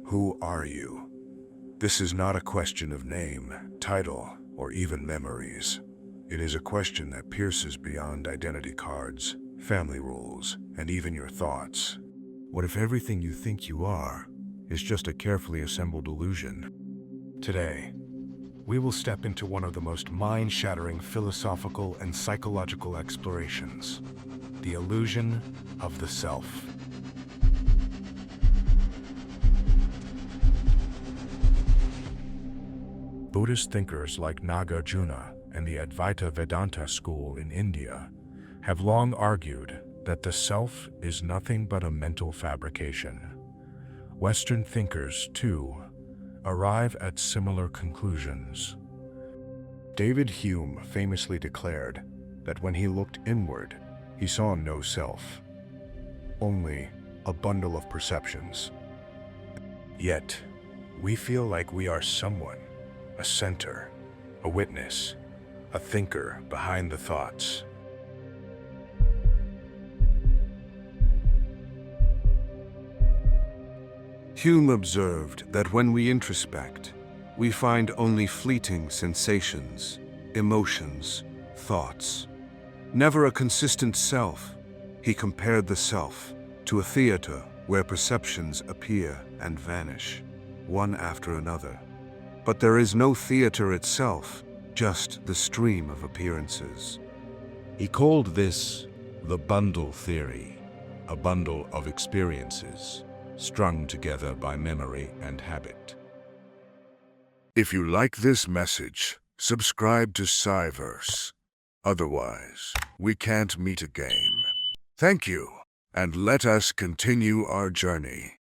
Who are you? This is not a question of name, title, or even memories. It is a question that pierces beyond identity cards, family rules, and even your thoughts. What if everything you think you are is just a carefully assembled illusion? Today, we will step into one of the most mind-shattering philosophical and psychological explorations, the illusion of the self. Buddhist thinkers like Nagarjuna and the Advaita Vedanta school in India have long argued that the self is nothing but a mental fabrication. Western thinkers, too, arrive at similar conclusions. David Hume famously declared that when he looked inward, he saw no self, only a bundle of perceptions. Yet, we feel like we are someone, a center, a witness, a thinker behind the thoughts. Hume observed that when we introspect, we find only fleeting sensations, emotions, thoughts. Never a consistent self. He compared the self to a theater where perceptions appear and vanish, one after another. But there is no theater itself, just the stream of appearances. He called this the bundle theory, a bundle of experiences, strung together by memory and habit. If you like this message, subscribe to Sciverse. Otherwise, we can't meet again. Thank you, and let us continue our journey.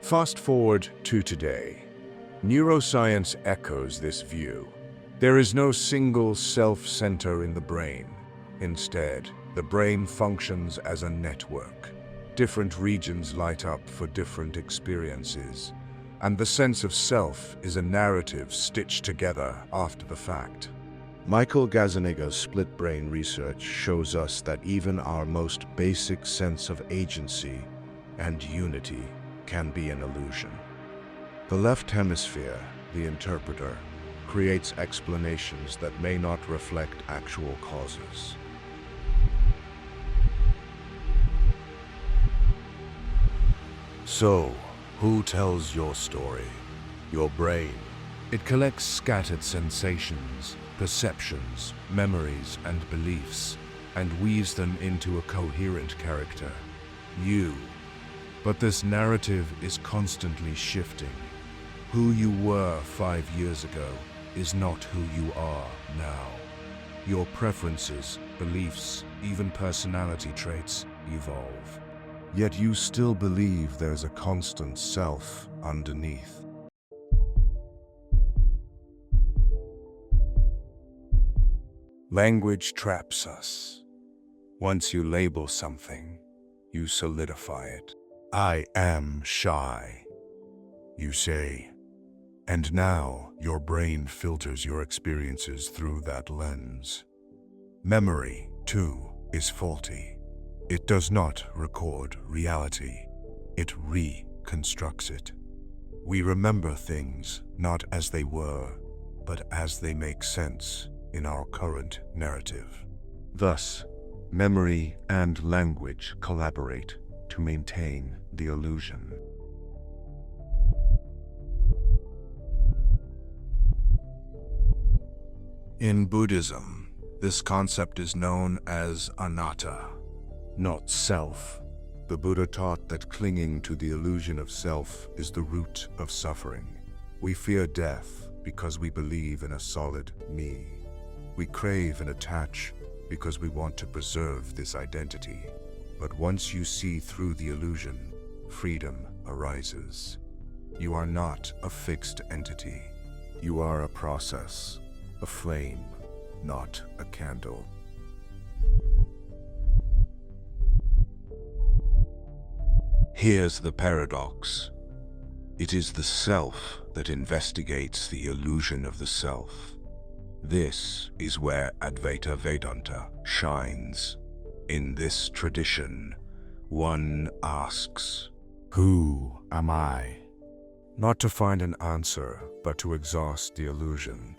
Fast forward to today. Neuroscience echoes this view. There is no single self-center in the brain. Instead, the brain functions as a network. Different regions light up for different experiences, and the sense of self is a narrative stitched together after the fact. Michael Gazzaniga's split-brain research shows us that even our most basic sense of agency and unity can be an illusion. The left hemisphere, the interpreter, creates explanations that may not reflect actual causes. So, who tells your story? Your brain. It collects scattered sensations, perceptions, memories, and beliefs, and weaves them into a coherent character, you. But this narrative is constantly shifting. Who you were 5 years ago is not who you are now. Your preferences, beliefs, even personality traits evolve. Yet you still believe there's a constant self underneath. Language traps us. Once you label something, you solidify it. I am shy, you say. And now your brain filters your experiences through that lens. Memory, too, is faulty. It does not record reality. It reconstructs it. We remember things not as they were, but as they make sense in our current narrative. Thus, memory and language collaborate to maintain the illusion. In Buddhism, this concept is known as anatta, not self. The Buddha taught that clinging to the illusion of self is the root of suffering. We fear death because we believe in a solid me. We crave and attach because we want to preserve this identity. But once you see through the illusion, freedom arises. You are not a fixed entity. You are a process, a flame, not a candle. Here's the paradox. It is the self that investigates the illusion of the self. This is where Advaita Vedanta shines. In this tradition, one asks, who am I? Not to find an answer, but to exhaust the illusion.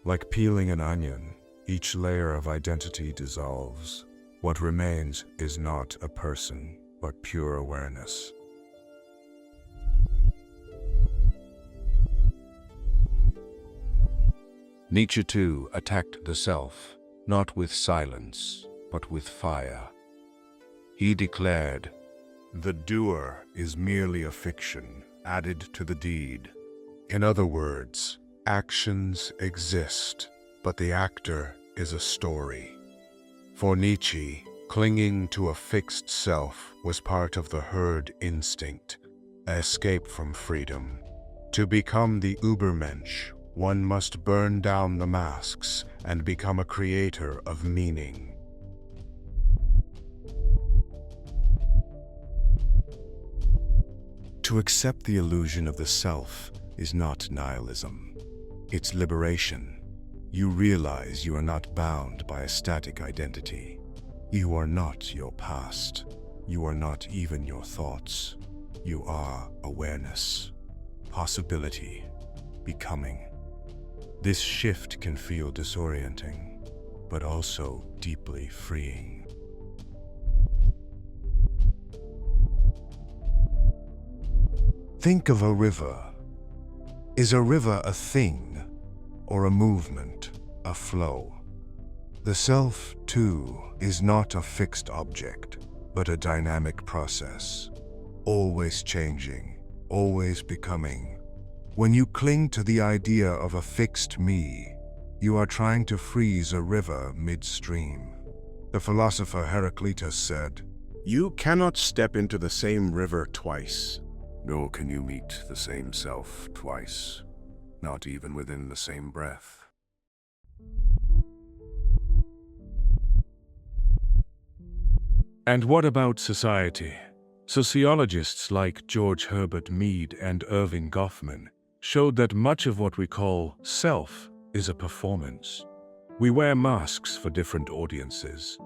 Like peeling an onion, each layer of identity dissolves. What remains is not a person, but pure awareness. Nietzsche too attacked the self, not with silence, but with fire. He declared, "The doer is merely a fiction added to the deed." In other words, actions exist, but the actor is a story. For Nietzsche, clinging to a fixed self was part of the herd instinct, an escape from freedom. To become the Übermensch, one must burn down the masks and become a creator of meaning. To accept the illusion of the self is not nihilism. It's liberation. You realize you are not bound by a static identity. You are not your past. You are not even your thoughts. You are awareness, possibility, becoming. This shift can feel disorienting, but also deeply freeing. Think of a river. Is a river a thing, or a movement, a flow? The self, too, is not a fixed object, but a dynamic process, always changing, always becoming. When you cling to the idea of a fixed me, you are trying to freeze a river midstream. The philosopher Heraclitus said, "You cannot step into the same river twice, nor can you meet the same self twice, not even within the same breath." And what about society? Sociologists like George Herbert Mead and Irving Goffman showed that much of what we call self is a performance. We wear masks for different audiences,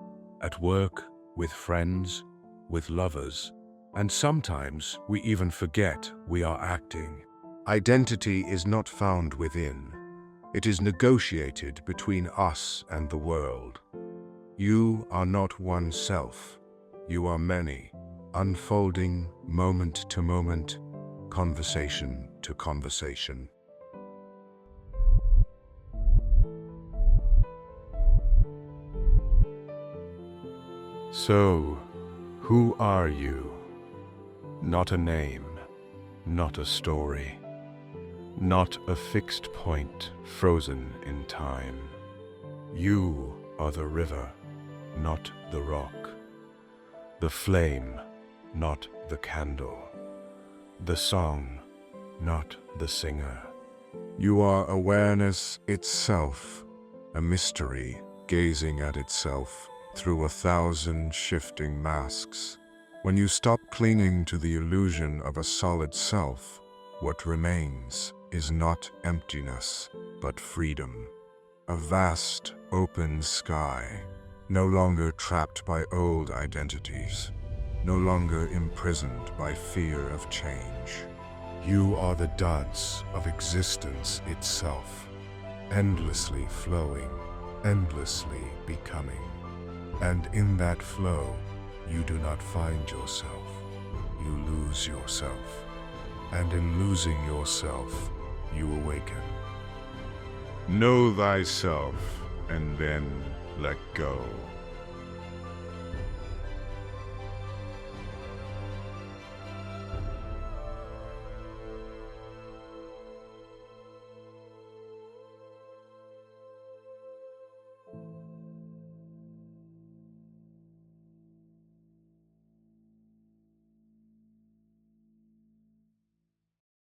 at work, with friends, with lovers, and sometimes we even forget we are acting. Identity is not found within. It is negotiated between us and the world. You are not one self. You are many, unfolding moment to moment, conversation to conversation. So, who are you? Not a name, not a story, not a fixed point frozen in time. You are the river, not the rock, the flame, not the candle, the song, not the singer. You are awareness itself, a mystery gazing at itself through 1,000 shifting masks. When you stop clinging to the illusion of a solid self, what remains is not emptiness, but freedom. A vast, open sky, no longer trapped by old identities, no longer imprisoned by fear of change. You are the dance of existence itself, endlessly flowing, endlessly becoming. And in that flow, you do not find yourself, you lose yourself. And in losing yourself, you awaken. Know thyself, and then let go.